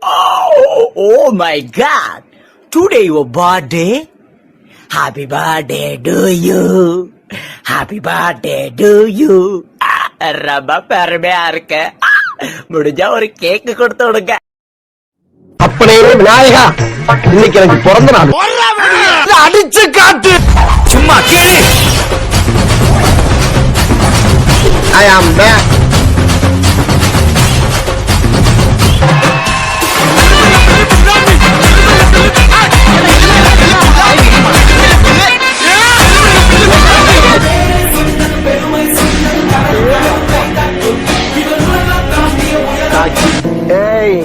Oh my God! Today your birthday? Happy birthday to you! Happy birthday to you! ரொம்ப பெருமையா இருக்கு. முடிஞ்சா ஒரு கேக்கு கொடுத்து விடுங்க. அப்பனே விநாயகா, இன்னைக்கு எனக்கு பிறந்த நாள். அடிச்சு காட்டு. சும்மா கேளு. I am back. ஏய்,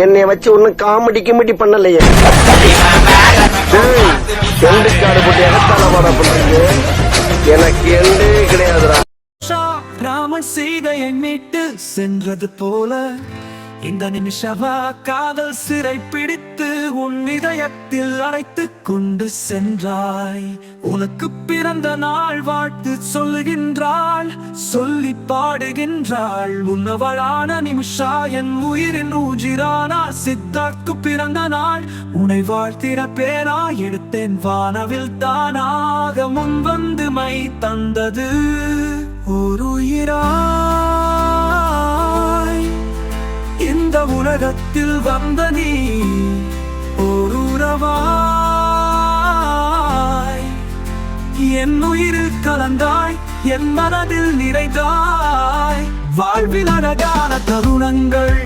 என்னைய வச்சு ஒன்னும் காமெடி கிமெடி பண்ணலையே. எண்டு காடு போட்டு எகத்தால பாட பண்றீங்க. எனக்கு எண்டே கிடையாதுடா. ராமன் சீதையை மீட்டு சென்றது போல இந்த நிமிஷமா காதல் சிறை பிடித்து உன் இதயத்தில் அழைத்துக் கொண்டு சென்றாய். உனக்கு பிறந்த நாள் வாழ்த்து சொல்லுகின்றாள், சொல்லி பாடுகின்றாள். உன்னவளான நிமிஷா என் உயிரின் ஊஜிரானா. சித்தார்க்கு பிறந்த நாள் உன்னை வாழ்த்திட பேரா எடுத்தேன். வானவில் தானாக முன் வந்து மை தந்தது ஒரு உயிராய். இந்த உலகத்தில் வந்த நீ ஒரு உறவாய். என் உயிரில் கலந்தாய், என் மனதில் நிறைந்தாய். வாழ்வில் அழகான தருணங்கள்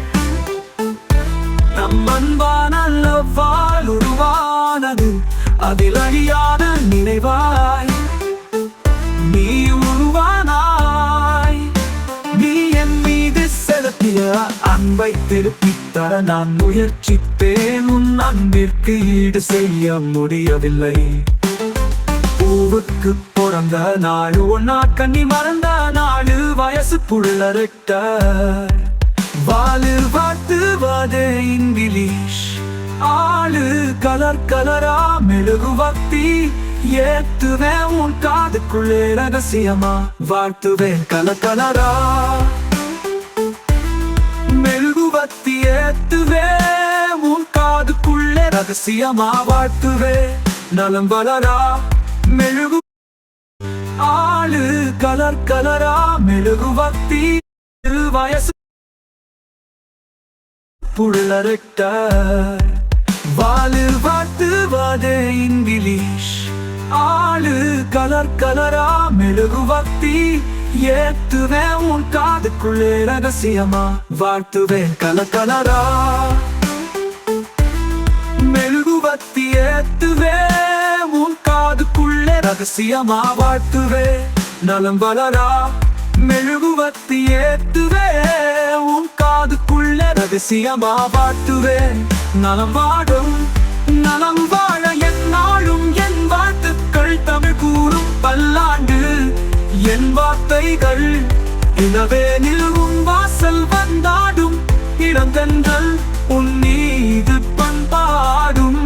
நம் அன்பான லவ்வால் உருவானது. அதில் அழியாத நினைவாய் நீ உருவானாய். நீ என் மீது செலுத்திய அன்பை திருப்பித் தர நான் முயற்சித்தேன். உன் அன்பிற்கு ஈடு செய்ய முடியவில்லை. பூவுக்கு பிறந்த நாள் ஒன்னா, கண்ணி மறந்த நாள் வயசு புள்ளரிட்ட. வாழு வாழ்த்துவதே இங்கிலீஷ், ஆளு கலர் கலரா மெழுகுவர்த்தி ஏத்துவேன். உன் காதுக்குள்ளே ரகசியமா வாழ்த்துவேன் கலர் கலரா மெழுகுவர்த்தி ஏத்துவேன். உன் காதுக்குள்ளே ரகசியமா வாழ்த்துவேன் நலம் வளரா மெழுகு ஆளு கலர் கலரா மெழுகுவர்த்தி வயசு புள்ளரிட்ட. வாழு வாழ்த்துவதே இங்கிலீஷ், ஆளு கலர் கலரா மெழுகுவர்த்தி ஏத்துவேன். உன் காதுக்குள்ளே ரகசியமா வாழ்த்துவேன் கலர் கலரா மெழுகுவர்த்தி ஏத்துவேன். உன் காதுக்குள்ளே ரகசியமா வாழ்த்துவேன் நலம் வளரா மெழுகுவர்த்தி ஏத்துவேன். உன் காதுக்குள்ளே ரகசியமா வாழ்த்துவேன் நலம் வாடும் நலம் வாழ என்னாலும் என் வாழ்த்துக்கள். தமிழ் கூறும் பல்லாண்டு என் வார்த்தைகள் இளவேனில் உன் வாசல் வந்தாடும். இளந்தென்றல் உன் மீது பண்பாடும்.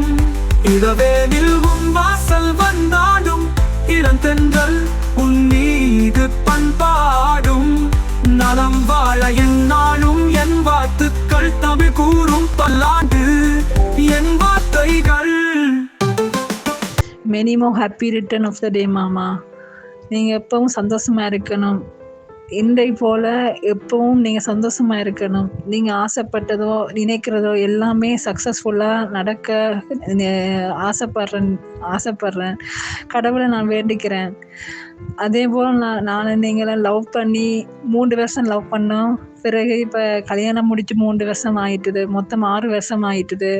இளவேனில் உன் வாசல் வந்தாடும். இளந்தென்றல் உன் மீது பண்பாடும். நலம் வாழ என்னாலும் என் வாழ்த்துக்கள். தமிழ் கூறும் பல்லாண்டு என் வார்த்தைகள். Many more happy return of the day மாமா. நீங்கள் எப்பவும் சந்தோஷமாக இருக்கணும். இன்றை போல் எப்பவும் நீங்கள் சந்தோஷமாக இருக்கணும். நீங்கள் ஆசைப்பட்டதோ நினைக்கிறதோ எல்லாமே சக்ஸஸ்ஃபுல்லாக நடக்க ஆசைப்பட்றேன். கடவுளை நான் வேண்டிக்கிறேன். அதே போல் நான் நீங்களை லவ் பண்ணி 3 வருஷம் லவ் பண்ணோம். பிறகு இப்போ கல்யாணம் முடிச்சு 3 வருஷம் ஆயிட்டுது. மொத்தம் 6 வருஷம் ஆயிட்டுது.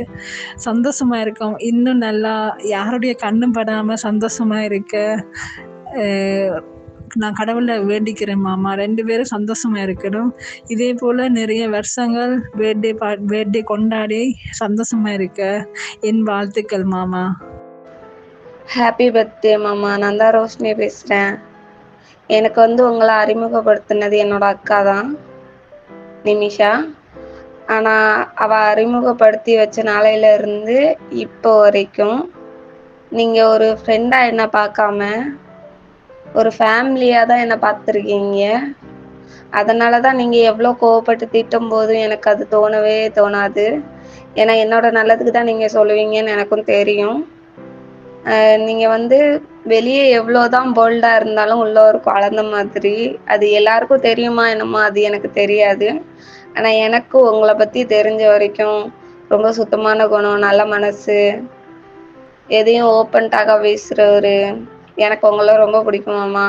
சந்தோஷமாக இருக்கோம். இன்னும் நல்லா யாருடைய கண்ணும் படாமல் சந்தோஷமாக இருக்க நான் கடவுளை வேண்டிக்கிறேன் மாமா. 2 பேரும் சந்தோஷமா இருக்கணும். இதே போல் நிறைய வருஷங்கள் பர்த்டே கொண்டாடி சந்தோஷமா இருக்க என் வாழ்த்துக்கள் மாமா. ஹாப்பி பர்த்டே மாமா. நான் தான் ரோஷினி பேசுகிறேன். எனக்கு உங்களை அறிமுகப்படுத்தினது என்னோட அக்கா தான், நிமிஷா. ஆனால் அவள் அறிமுகப்படுத்தி வச்ச நாளையில இருந்து இப்போ வரைக்கும் நீங்கள் ஒரு ஃப்ரெண்டாக என்னை பார்க்காம ஒரு ஃபேமிலியாக தான் என்னை பார்த்துருக்கீங்க. அதனால தான் நீங்கள் எவ்வளோ கோவப்பட்டு திட்டும் போதும் எனக்கு அது தோணவே தோணாது. ஏன்னா என்னோட நல்லதுக்கு தான் நீங்கள் சொல்லுவீங்கன்னு எனக்கும் தெரியும். நீங்கள் வந்து வெளியே எவ்வளோதான் போல்டாக இருந்தாலும் உள்ள ஒரு குழந்த மாதிரி. அது எல்லாருக்கும் தெரியுமா என்னமோ அது எனக்கு தெரியாது. ஆனால் எனக்கு உங்களை பற்றி தெரிஞ்ச வரைக்கும் ரொம்ப சுத்தமான குணம், நல்ல மனசு, எதையும் ஓப்பன் டாக்காக பேசுகிறவர். எனக்கு உங்களை ரொம்ப பிடிக்கும் மாமா.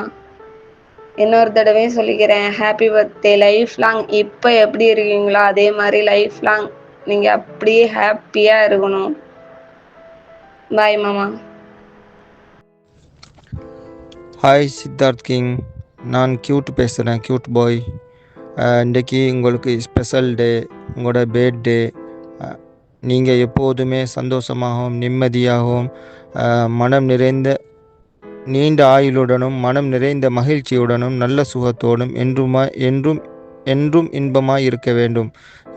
இன்னொரு தடவையும் சொல்லிக்கிறேன், ஹாப்பி பர்த்டே. லைஃப் லாங் இப்போ எப்படி இருக்கீங்களோ அதே மாதிரி லைஃப் லாங் நீங்கள் அப்படியே ஹாப்பியாக இருக்கணும். பாய் மாமா. ஹாய் சித்தார்த் கிங், நான் கியூட் பேசுகிறேன், கியூட் பாய். இன்றைக்கி உங்களுக்கு ஸ்பெஷல் டே, உங்களோட பர்த்டே. நீங்கள் எப்போதுமே சந்தோஷமாகவும் நிம்மதியாகவும் மனம் நிறைந்த நீண்ட ஆயுளுடனும் மனம் நிறைந்த மகிழ்ச்சியுடனும் நல்ல சுகத்தோடும் என்றும் என்றும் இன்பமாய் இருக்க வேண்டும்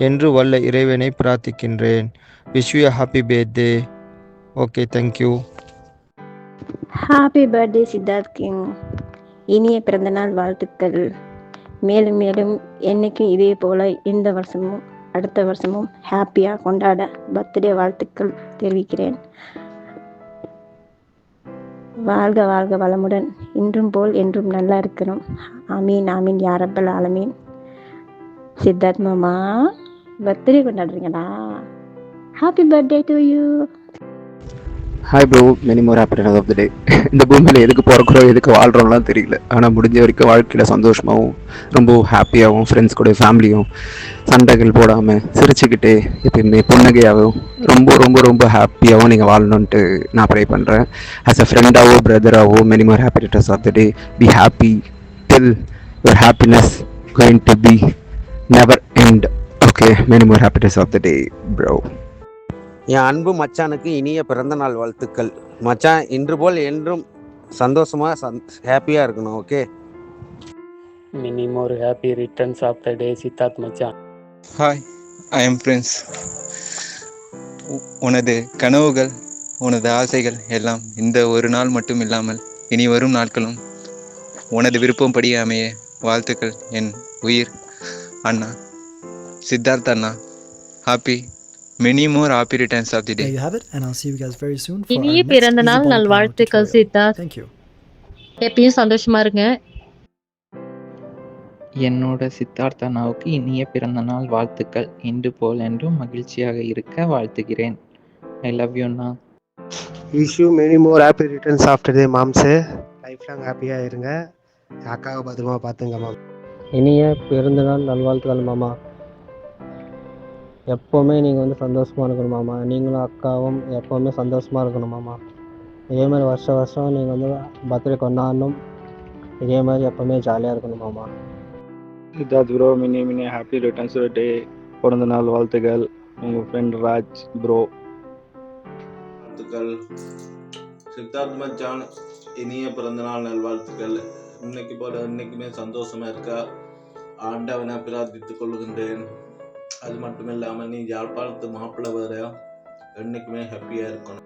என்று வல்ல இறைவனை பிரார்த்திக்கின்றேன். Wish you happy birthday. Okay, thank you. Happy birthday Siddharth king. இனிய பிறந்தநாள் வாழ்த்துக்கள். மேலும் மேலும் என்னைக்கும் இதே போல் இந்த வருஷமும் அடுத்த வருஷமும் ஹாப்பியாக கொண்டாட பர்த்டே வாழ்த்துக்கள் தெரிவிக்கிறேன். வாழ்க வாழ்க வளமுடன், இன்றும் போல் என்றும் நல்லா இருக்கணும். ஆமீன் ஆமீன் யா ரப்பல் ஆலமீன். சித்தார்த் மாமா பர்த்டே கொண்டாடுறீங்களா? Happy birthday to you. Hi bro, many more happy of the day. இந்த பூமியில் எதுக்கு பிறக்கிறோம் எதுக்கு வாழ்கிறோம்லாம் தெரியல. ஆனால் முடிஞ்ச வரைக்கும் வாழ்க்கையில் சந்தோஷமாகவும் ரொம்ப ஹாப்பியாகவும் ஃப்ரெண்ட்ஸ் கூட ஃபேமிலியும் சண்டைகள் போடாமல் சிரிச்சுக்கிட்டே எப்பயுமே புன்னகையாகவும் ரொம்ப ரொம்ப ரொம்ப ஹாப்பியாகவும் நீங்கள் வாழணுன்ட்டு நான் ப்ரே பண்ணுறேன். ஆஸ் அ ஃப்ரெண்டாவோ பிரதராவோ many more happy returns of the day. Be happy till your happiness going to be never end. Okay, many more happy returns of the day bro. என் அன்பு மச்சானுக்கு இனிய பிறந்தநாள் வாழ்த்துக்கள். மச்சான் இன்று போல் என்றும் சந்தோஷமாக ஹாப்பியாக இருக்கணும். Okay, Many more happy returns of the day, Siddharth Machan. Hi, I am Prince. உனது கனவுகள் உனது ஆசைகள் எல்லாம் இந்த ஒரு நாள் மட்டும் இல்லாமல் இனி வரும் நாட்களும் உனது விருப்பம்படி அமைய வாழ்த்துக்கள். என் உயிர் அண்ணா சித்தார்த் அண்ணா. Happy many more happy returns of the day. There you have it, and I'll see you guys very soon for இனிய our next பிறந்த Easy நாள் Ball நல்வாழ்த்துக்கள் tutorial. சித்தார்த். Thank you. எப்பயும் சந்தோஷமா இருங்க. என்னோட சித்தார்த் அண்ணாவுக்கு இனிய பிறந்த நாள் வாழ்த்துக்கள். இன்று போல் என்றும் மகிழ்ச்சியாக இருக்க வாழ்த்துகிறேன். ஐ லவ் யூ அண்ணா. Wish you many more happy returns after day மாம்ஸு. லைஃப் லாங் ஹாப்பியாக இருங்க. அக்காவை பத்திரமா பார்த்துங்க மாம். இனிய பிறந்தநாள் நல்வாழ்த்துக்கள் மாமா. எப்போவுமே நீங்கள் வந்து சந்தோஷமாக இருக்கணும் மாமா. நீங்களும் அக்காவும் எப்போவுமே சந்தோஷமாக இருக்கணும் மாமா. இதே மாதிரி வருஷம் நீங்கள் வந்து பர்த்டே கொண்டாடணும். இதே மாதிரி எப்போவுமே ஜாலியாக இருக்கணும் மாமா. Siddharth bro, mini happy returns of the day. பிறந்த நாள் வாழ்த்துக்கள். உங்கள் ஃப்ரெண்ட் ராஜ் ப்ரோ. வாழ்த்துக்கள் சித்தார்த் மச்சான், இனிய பிறந்தநாள் நல்வாழ்த்துக்கள். இன்னைக்கு போல இன்னைக்குமே சந்தோஷமா இருக்கா ஆண்டவனை பிரார்த்தித்துக் கொள்கின்றேன். அது மட்டும் இல்லாமல் நீ யாழ்ப்பாணத்து மாப்பிள்ளை வேற, என்னைக்குமே ஹாப்பியா இருக்கணும்.